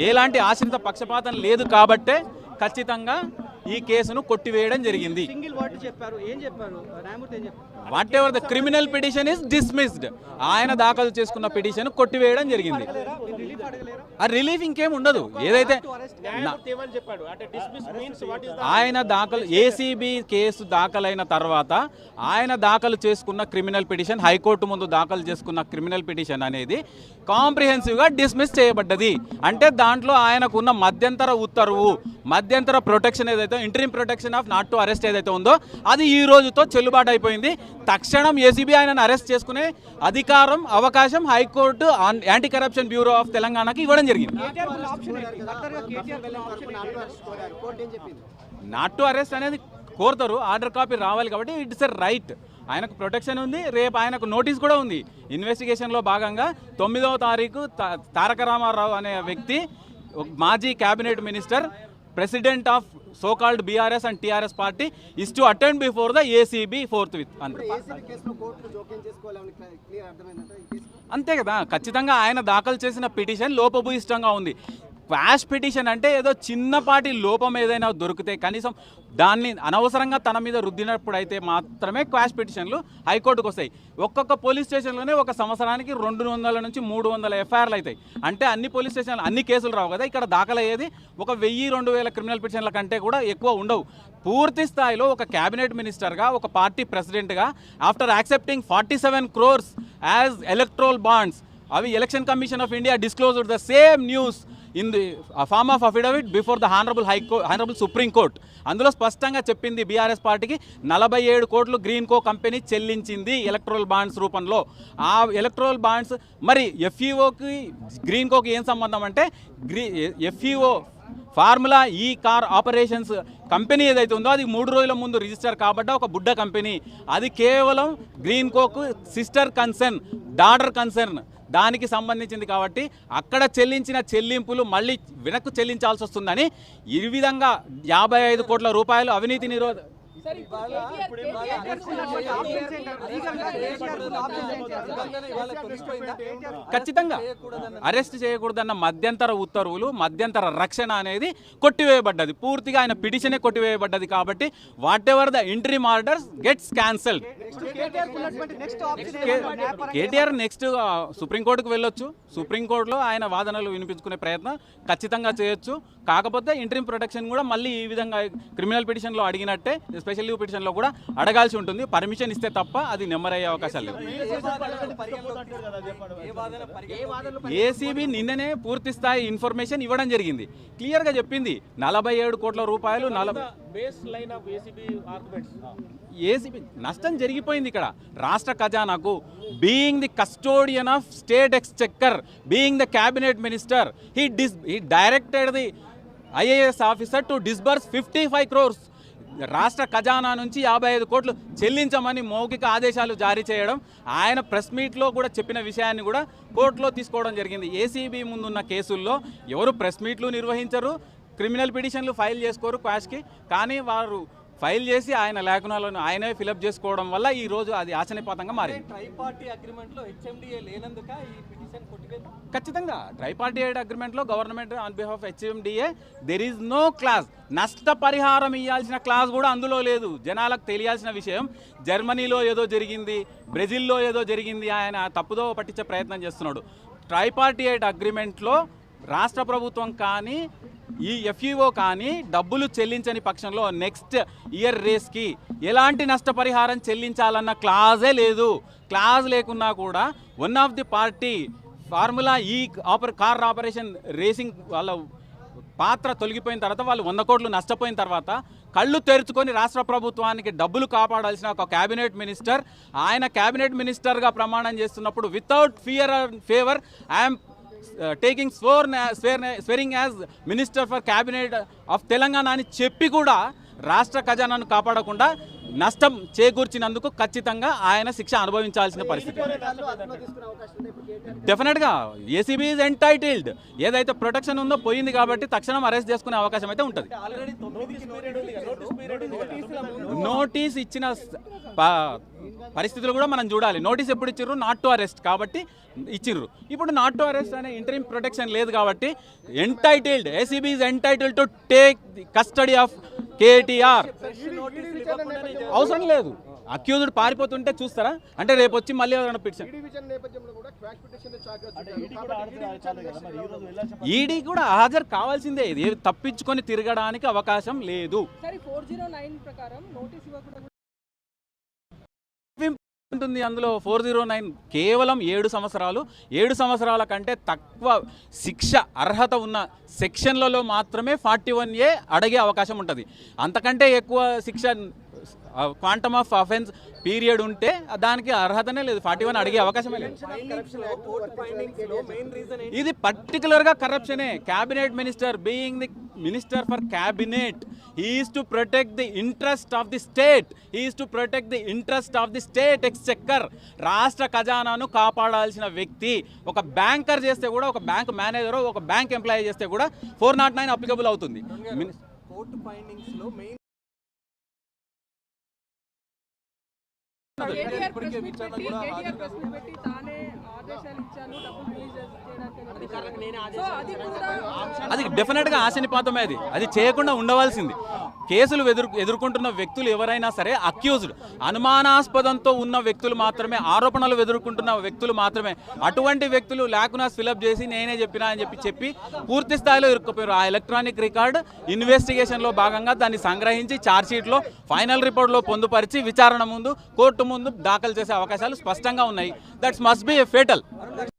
ఎలాంటి ఆశ్రిత పక్షపాతం లేదు కాబట్టే ఖచ్చితంగా ఈ కేసును కొట్టివేయడం జరిగింది. What ever the criminal petition is dismissed. ఆయన దాఖలు చేసుకున్న పిటిషన్ కొట్టివేయడం జరిగింది. ఆ రిలీఫ్ ఇంకేం ఉండదు. ఏదైతే ఆయన దాఖలు ఏసీబీ కేసు దాఖలైన తర్వాత ఆయన దాఖలు చేసుకున్న క్రిమినల్ పిటిషన్, హైకోర్టు ముందు దాఖలు చేసుకున్న క్రిమినల్ పిటిషన్ అనేది కాంప్రిహెన్సివ్గా డిస్మిస్ చేయబడ్డది. అంటే దాంట్లో ఆయనకున్న మధ్యంతర ఉత్తర్వు, మధ్యంతర ప్రొటెక్షన్ ఏదైతే interim protection of not to arrest ఏదైతే ఉందో అది ఈ రోజుతో చెల్లుబాటు అయిపోయింది. తక్షణం ఏసీబీ ఆయనను అరెస్ట్ చేసుకునే అధికారం, అవకాశం high court anti corruption bureau of తెలంగాణకి ఇవ్వడం జరిగింది. నాట్ టు అరెస్ట్ అనేది కోరుతారు, ఆర్డర్ కాపీ రావాలి కాబట్టి ఇట్స్ ఎ రైట్. ఆయనకు ప్రొటెక్షన్ ఉంది. రేపు ఆయనకు నోటీస్ కూడా ఉంది. ఇన్వెస్టిగేషన్లో భాగంగా 9వ తారీఖు తారక రామారావు అనే వ్యక్తి, మాజీ cabinet minister, president of so called BRS and TRS party is to attend before the ACB fourth with అంతే కదా. ఖచ్చితంగా ఆయన దాఖలు చేసిన పిటిషన్ లోపభూయిష్టంగా ఉంది. క్వాష్ పిటిషన్ అంటే ఏదో చిన్నపాటి లోపం ఏదైనా దొరికితే కనీసం దాన్ని అనవసరంగా తన మీద రుద్దినప్పుడు అయితే మాత్రమే క్వాష్ పిటిషన్లు హైకోర్టుకు వస్తాయి. ఒక్కొక్క పోలీస్ స్టేషన్లోనే ఒక సంవత్సరానికి 200 నుంచి 300 ఎఫ్ఐఆర్లు అవుతాయి. అంటే అన్ని పోలీస్ స్టేషన్లు అన్ని కేసులు రావు కదా. ఇక్కడ దాఖలయ్యేది ఒక 1000-2000 క్రిమినల్ పిటిషన్ల కంటే కూడా ఎక్కువ ఉండవు. పూర్తి స్థాయిలో ఒక క్యాబినెట్ మినిస్టర్గా, ఒక పార్టీ ప్రెసిడెంట్గా, after accepting 47 crores as electoral bonds, అవి election commission of India disclosed the same news in the form of affidavit before the honourable supreme court. అందులో స్పష్టంగా చెప్పింది బీఆర్ఎస్ పార్టీకి 47 కోట్లు గ్రీన్ కో కంపెనీ చెల్లించింది ఎలక్ట్రల్ బాండ్స్ రూపంలో. ఆ ఎలక్ట్రల్ బాండ్స్ మరి ఎఫ్ఈఓకి గ్రీన్ కోకి ఏం సంబంధం అంటే, ఎఫ్ఈఓ ఫార్ములా ఈ కార్ ఆపరేషన్స్ కంపెనీ ఏదైతే ఉందో అది 3 రోజుల ముందు రిజిస్టర్ కాబట్టి ఒక బుడ్డ కంపెనీ. అది కేవలం green Coke sister concern, daughter concern, దానికి సంబంధించింది కాబట్టి అక్కడ చెల్లించిన చెల్లింపులు మళ్ళీ వెనక్కు చెల్లించాల్సి వస్తుందని ఈ విధంగా 55 కోట్ల రూపాయలు అవినీతి నిరోధ ఖచ్చితంగా అరెస్ట్ చేయకూడదన్న మధ్యంతర ఉత్తర్వులు, మధ్యంతర రక్షణ అనేది కొట్టివేయబడ్డది. పూర్తిగా ఆయన పిటిషనే కొట్టివేయబడ్డది కాబట్టి what ever the interim orders gets cancelled. KTR next సుప్రీంకోర్టుకు వెళ్ళొచ్చు. సుప్రీంకోర్టులో ఆయన వాదనలు వినిపించుకునే ప్రయత్నం ఖచ్చితంగా చేయొచ్చు. కాకపోతే ఇంటరిమ్ ప్రొటెక్షన్ కూడా మళ్ళీ ఈ విధంగా క్రిమినల్ పిటిషన్లో అడిగినట్టే స్పెషల్ లీవ్ పిటిషన్లో కూడా అడగాల్సి ఉంటుంది. పర్మిషన్ ఇస్తే తప్ప అది నెమ్మరయ్యే అవకాశాలు లేవు. ఏసీబీ నిన్ననే పూర్తి స్థాయి ఇన్ఫర్మేషన్ ఇవ్వడం జరిగింది. క్లియర్గా చెప్పింది 47 కోట్ల రూపాయలు ఏసీబీ నష్టం జరిగిపోయింది. ఇక్కడ రాష్ట్ర ఖజానాకు being the custodian of state exchequer, being the cabinet minister, he directed the IAS officer to disburse 55 crores. రాష్ట్ర ఖజానా నుంచి 55 కోట్లు చెల్లించమని మౌఖిక ఆదేశాలు జారీ చేయడం, ఆయన ప్రెస్ మీట్లో కూడా చెప్పిన విషయాన్ని కూడా కోర్టులో తీసుకోవడం జరిగింది. ఏసీబీ ముందున్న కేసుల్లో ఎవరు ప్రెస్ మీట్లు నిర్వహించరు, క్రిమినల్ పిటిషన్లు ఫైల్ చేసుకోరు క్వాష్కి. కానీ వారు ఫైల్ చేసి ఆయన లేఖనాలను ఆయనే ఫిలప్ చేసుకోవడం వల్ల ఈ రోజు అది ఆచరణీయపాతంగా మారింది. ఖచ్చితంగా ట్రైపార్టీ అగ్రిమెంట్లో government on behalf of HMDA there is no clause. నష్టపరిహారం ఇవ్వాల్సిన క్లాజ్ కూడా అందులో లేదు. జనాలకు తెలియాల్సిన విషయం, జర్మనీలో ఏదో జరిగింది, బ్రెజిల్లో ఏదో జరిగింది, ఆయన తప్పుదో పట్టించే ప్రయత్నం చేస్తున్నాడు. ట్రైపార్టీ అగ్రిమెంట్లో రాష్ట్ర ప్రభుత్వం కానీ ఈ ఎఫ్ఈఓ కానీ డబ్బులు చెల్లించని పక్షంలో నెక్స్ట్ ఇయర్ రేస్కి ఎలాంటి నష్టపరిహారం చెల్లించాలన్న క్లాజే లేదు. క్లాజ్ లేకున్నా కూడా one of the party formula ఈ కార్ ఆపరేషన్ రేసింగ్ వాళ్ళ పాత్ర తొలగిపోయిన తర్వాత, వాళ్ళు 100 కోట్లు నష్టపోయిన తర్వాత కళ్ళు తెరుచుకొని రాష్ట్ర ప్రభుత్వానికి డబ్బులు కాపాడాల్సిన ఒక క్యాబినెట్ మినిస్టర్, ఆయన క్యాబినెట్ మినిస్టర్గా ప్రమాణం చేస్తున్నప్పుడు without fear and favour I'm taking swearing as minister for cabinet of Telangana అని చెప్పి కూడా రాష్ట్ర ఖజానాను కాపాడకుండా నష్టం చేకూర్చినందుకు ఖచ్చితంగా ఆయన శిక్ష అనుభవించాల్సిన పరిస్థితి. డెఫినెట్గా ఏసీబీ ఈజ్ ఎంటైటిల్డ్. ఏదైతే ప్రొటెక్షన్ ఉందో పోయింది కాబట్టి తక్షణం అరెస్ట్ చేసుకునే అవకాశం అయితే ఉంటుంది. నోటీస్ ఇచ్చిన పరిస్థితులు కూడా మనం చూడాలి. నోటీస్ ఎప్పుడు ఇచ్చిర్రు? నాట్ టు అరెస్ట్ కాబట్టి ఇచ్చిర్రు. ఇప్పుడు నాట్ టు అరెస్ట్ అనే ఇంటరిమ్ ప్రొటెక్షన్ లేదు కాబట్టి entitled, ACB is entitled to take the custody of KTR. అవసరం లేదు. అక్యూజ్డ్ పారిపోతుంటే చూస్తారా? అంటే రేపు వచ్చి మళ్ళీ ఎవరైనా పిటిషన్, ఈడీ కూడా హాజరు కావాల్సిందే. ఇది తప్పించుకొని తిరగడానికి అవకాశం లేదు. ఉంటుంది అందులో 409 కేవలం 7 సంవత్సరాలు. 7 సంవత్సరాల కంటే తక్కువ శిక్ష అర్హత ఉన్న సెక్షన్లలో మాత్రమే 41A అడిగే అవకాశం ఉంటుంది. అంతకంటే ఎక్కువ శిక్ష క్వాంటమ్ ఆఫ్ అఫెన్స్ పీరియడ్ ఉంటే దానికి అర్హతనే లేదు. 41 అడిగే అవకాశమే లేదు. ఇది పర్టికులర్గా కరప్షనే. Cabinet minister being the minister for cabinet, he is to protect the interest of the state, he is to protect the interest of the state exchequer. రాష్ట్ర ఖజానాను కాపాడాల్సిన వ్యక్తి. ఒక బ్యాంకర్ చేస్తే కూడా, ఒక బ్యాంక్ మేనేజర్, ఒక బ్యాంక్ ఎంప్లాయీ చేస్తే కూడా 409 అప్లికబుల్ అవుతుంది. కోర్టు ఫైండింగ్స్ లో మెయిన్ అది డెఫినెట్గా ఆశనిపాతమే. అది చేయకుండా ఉండవలసింది. కేసులు ఎదుర్కొంటున్న వ్యక్తులు ఎవరైనా సరే అక్యూజ్డ్, అనుమానాస్పదంతో ఉన్న వ్యక్తులు మాత్రమే, ఆరోపణలు ఎదుర్కొంటున్న వ్యక్తులు మాత్రమే. అటువంటి వ్యక్తులు లాకునాస్ ఫిలప్ చేసి నేనే చెప్పినా అని చెప్పి పూర్తి స్థాయిలో ఇరుక్కుపోయారు. ఆ ఎలక్ట్రానిక్ రికార్డ్ ఇన్వెస్టిగేషన్లో భాగంగా దాన్ని సంగ్రహించి ఛార్జ్షీట్లో ఫైనల్ రిపోర్ట్లో పొందుపరిచి విచారణ ముందు, కోర్టు ముందు దాఖలు చేసే అవకాశాలు స్పష్టంగా ఉన్నాయి. That's must be a fatal.